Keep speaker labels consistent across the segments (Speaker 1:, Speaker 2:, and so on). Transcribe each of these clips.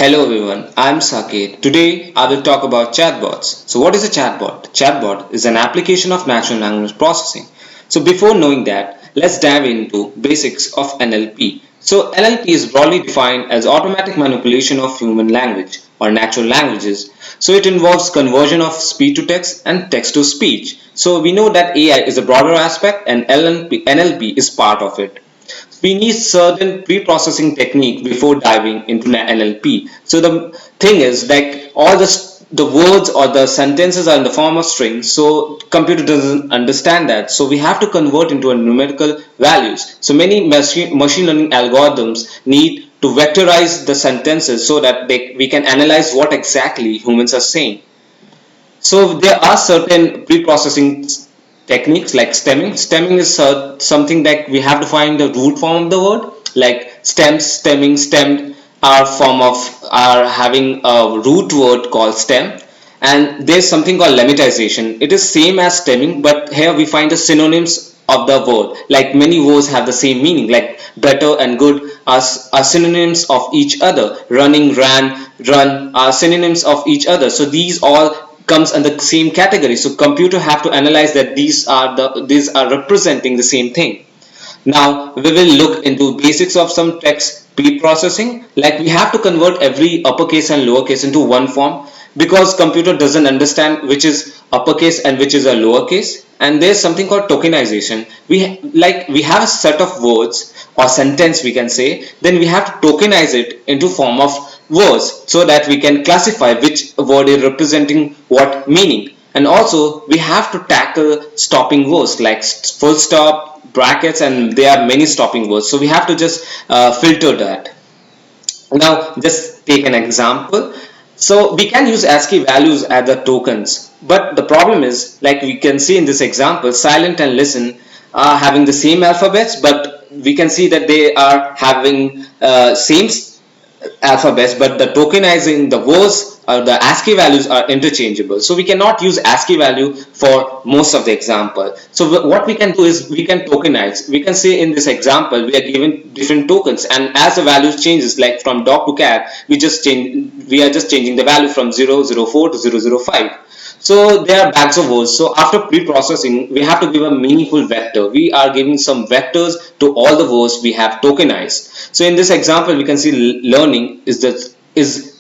Speaker 1: Hello everyone, I'm Saket. Today I will talk about chatbots. So what is a chatbot? Chatbot is an application of natural language processing. So before knowing that, let's dive into basics of NLP. So NLP is broadly defined as automatic manipulation of human language or natural languages. So it involves conversion of speech to text and text to speech. So we know that AI is a broader aspect and NLP is part of it. We need certain pre-processing technique before diving into NLP. So the thing is, like all the words or the sentences are in the form of strings, so computer doesn't understand that. So we have to convert into a numerical values. So many machine learning algorithms need to vectorize the sentences so that we can analyze what exactly humans are saying. So there are certain pre-processing techniques like stemming. Stemming is something that we have to find the root form of the word, like stems, stemming, stemmed are having a root word called stem. And there's something called lemmatization. It is same as stemming, but here we find the synonyms of the word. Like many words have the same meaning, like better and good are synonyms of each other. Running, ran, run are synonyms of each other. So these all comes under the same category. So computer have to analyze that these are representing the same thing. Now we will look into basics of some text pre-processing. Like we have to convert every uppercase and lowercase into one form because computer doesn't understand which is uppercase and which is a lowercase. And there's something called tokenization. We have a set of words or sentence we can say. Then we have to tokenize it into form of words so that we can classify which word is representing what meaning. And also we have to tackle stopping words like full stop, brackets, and there are many stopping words. So we have to just filter that. Now just take an example. So we can use ASCII values as the tokens, but the problem is, like we can see in this example, silent and listen are having the same alphabets, but we can see that they are having same alphabets, but the tokenizing the words or the ASCII values are interchangeable. So we cannot use ASCII value for most of the example. So what we can do is we can tokenize. We can say in this example we are given different tokens, and as the values changes, like from dog to cat, we are just changing the value from 004 to 005. So there are bags of words. So after pre-processing, we have to give a meaningful vector. We are giving some vectors to all the words we have tokenized. So in this example, we can see learning is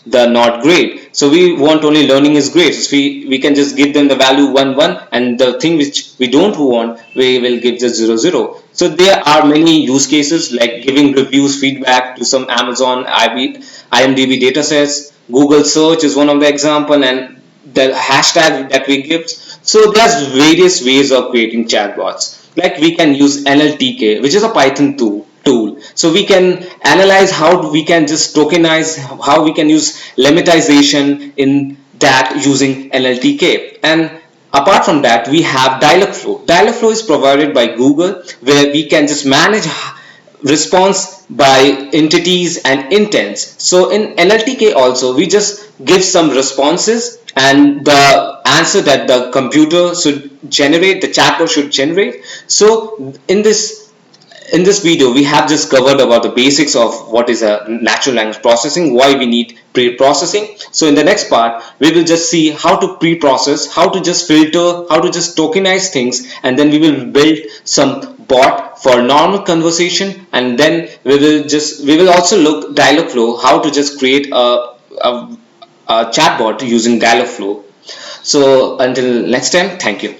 Speaker 1: the not great. So we want only learning is great. So we can just give them the value 1 1, and the thing which we don't want, we will give the 0 0. So there are many use cases like giving reviews, feedback to some Amazon, IMDb datasets. Google search is one of the example, and the hashtag that we give. So there's various ways of creating chatbots. Like we can use NLTK, which is a Python tool. So we can analyze how we can just tokenize, how we can use lemmatization in that using NLTK. And apart from that, we have Dialogflow. Dialogflow is provided by Google, where we can just manage response by entities and intents. So in NLTK also, we just give some responses, and the answer that the computer should generate, the chatbot should generate. So in this video, we have just covered about the basics of what is a natural language processing, why we need pre-processing. So in the next part, we will just see how to pre-process, how to just filter, how to just tokenize things, and then we will build some bot for normal conversation, and then we will also look Dialogflow, how to just create a chatbot using Dialogflow. So until next time, thank you.